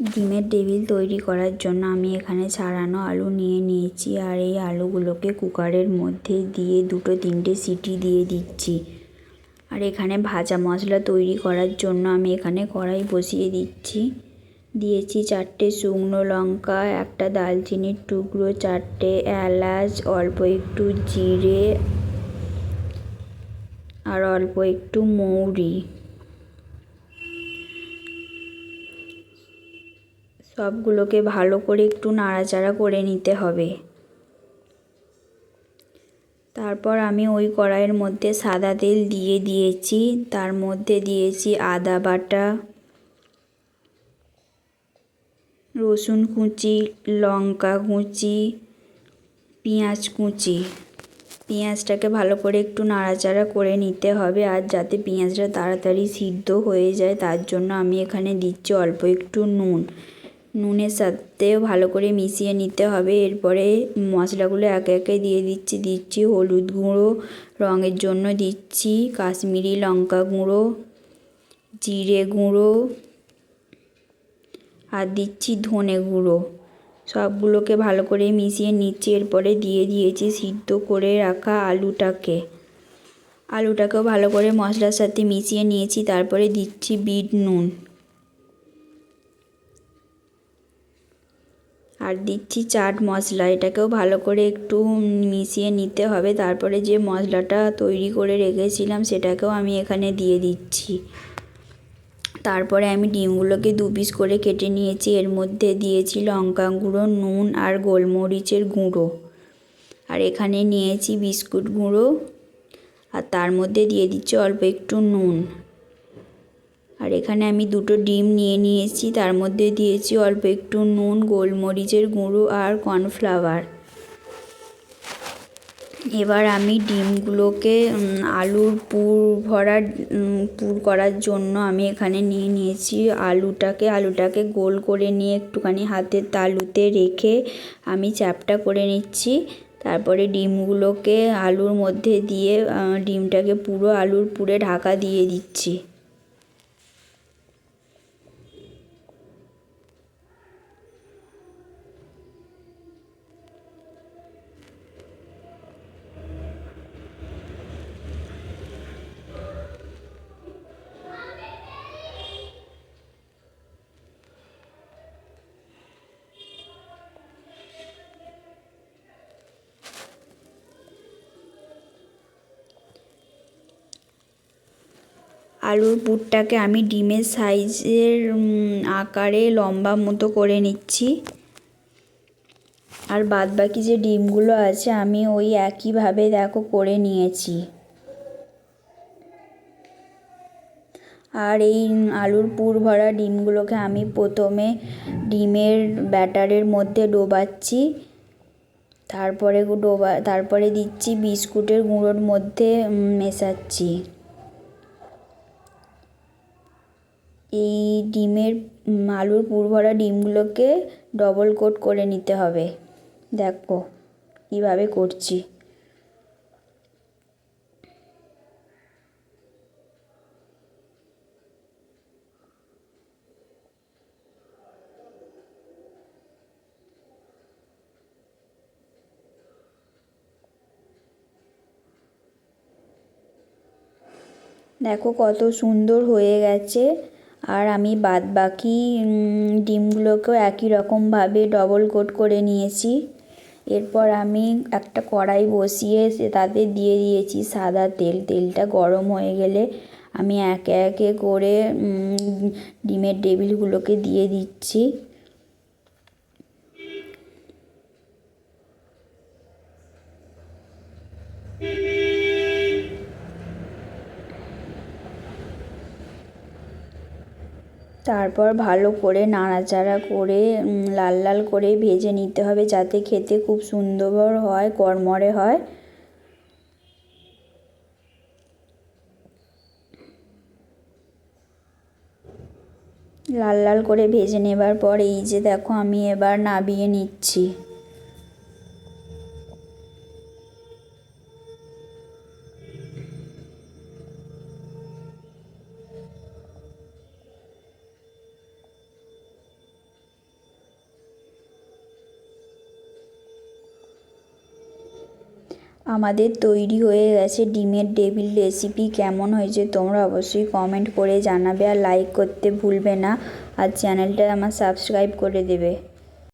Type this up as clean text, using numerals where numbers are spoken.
ডিমের টেবিল তৈরি করার জন্য আমি এখানে ছাড়ানো আলু নিয়ে নিয়েছি, আর এই আলুগুলোকে কুকারের মধ্যে দিয়ে 2-3টে সিটি দিয়ে দিচ্ছি। আর এখানে ভাজা মশলা তৈরি করার জন্য আমি এখানে কড়াই বসিয়ে দিয়েছি 4টে শুকনো লঙ্কা, একটা দালচিনির টুকরো, 4টে এলাচ, অল্প একটু জিরে আর অল্প একটু মৌরি। সবগুলোকে ভালো করে একটু নাড়াচাড়া করে নিতে হবে। তারপর আমি ওই কড়াইয়ের মধ্যে সাদা তেল দিয়ে দিয়েছি, তার মধ্যে দিয়েছি আদা বাটা, রসুন কুচি, লঙ্কা কুচি, পেঁয়াজ কুচি। পেঁয়াজটাকে ভালো করে একটু নাড়াচাড়া করে নিতে হবে, আর যাতে পেঁয়াজটা তাড়াতাড়ি সিদ্ধ হয়ে যায় তার জন্য আমি এখানে দিচ্ছি অল্প একটু নুনের সাথেও ভালো করে মিশিয়ে নিতে হবে। এরপরে মশলাগুলো একে একে দিয়ে দিচ্ছি হলুদ গুঁড়ো, রঙের জন্য দিচ্ছি কাশ্মীরি লঙ্কা গুঁড়ো, জিরে গুঁড়ো আর দিচ্ছি ধনে গুঁড়ো। সবগুলোকে ভালো করে মিশিয়ে নিচ্ছি। এরপরে দিয়ে দিয়েছি সিদ্ধ করে রাখা আলুটাকেও ভালো করে মশলার সাথে মিশিয়ে নিয়েছি। তারপরে দিচ্ছি বিট নুন আর দিচ্ছি চাট মশলা। এটাকেও ভালো করে একটু মিশিয়ে নিতে হবে। তারপরে যে মশলাটা তৈরি করে রেখেছিলাম সেটাকেও আমি এখানে দিয়ে দিচ্ছি। তারপরে আমি ডিমগুলোকে 2 পিস করে কেটে নিয়েছি। এর মধ্যে দিয়েছি লঙ্কা গুঁড়ো, নুন আর গোলমরিচের গুঁড়ো, আর এখানে নিয়েছি বিস্কুট গুঁড়ো, আর তার মধ্যে দিয়ে দিচ্ছি অল্প একটু নুন। আর এখানে আমি 2টো ডিম নিয়ে নিয়েছি, তার মধ্যে দিয়েছি অল্প একটু নুন, গোলমরিচের গুঁড়ো আর কর্নফ্লাওয়ার। এবার আমি ডিমগুলোকে আলুর পুর করার জন্য আমি এখানে নিয়ে নিয়েছি আলুটাকে গোল করে নিয়ে একটুখানি হাতের তালুতে রেখে আমি চ্যাপ্টা করে নিচ্ছি। তারপরে ডিমগুলোকে আলুর মধ্যে দিয়ে ডিমটাকে পুরো আলুর পুরে ঢাকা দিয়ে দিচ্ছি। আলুর পুরটাকে আমি ডিমের সাইজের আকারে লম্বা মতো করে নিচ্ছি। আর বাদবাকি যে ডিমগুলো আছে আমি ওই একইভাবে দেখো করে নিয়েছি। আর এই আলুর পুর ভরা ডিমগুলোকে আমি প্রথমে ডিমের ব্যাটারের মধ্যে ডোবাচ্ছি, তারপরে দিচ্ছি বিস্কুটের গুঁড়োর মধ্যে মেশাচ্ছি। এই আলুর পুর ভরা ডিমগুলোকে ডবল কোট করে নিতে হবে। দেখো কীভাবে করছি। দেখো কত সুন্দর হয়ে গেছে। আর আমি বাদবাকি ডিমগুলোকেও একই রকমভাবে ডবল কোট করে নিয়েছি। এরপর আমি একটা কড়াই বসিয়ে তাতে দিয়ে দিয়েছি সাদা তেল। তেলটা গরম হয়ে গেলে আমি একে একে করে ডিমের টেবিলগুলোকে দিয়ে দিচ্ছি। তারপর ভালো করে নাড়াচাড়া করে লাল লাল করে ভেজে নিতে হবে, যাতে খেতে খুব সুন্দর হয়, কড়মড়ে হয়। লাল লাল করে ভেজে নেবার পর এই যে দেখো আমি এবার নামিয়ে নিচ্ছি। আমাদের তৈরি হয়ে গেছে ডিমের ডেভিল রেসিপি। কেমন হয়েছে তোমরা অবশ্যই কমেন্ট করে জানাবে, আর লাইক করতে ভুলবে না, আর চ্যানেলটা আমার সাবস্ক্রাইব করে দেবে।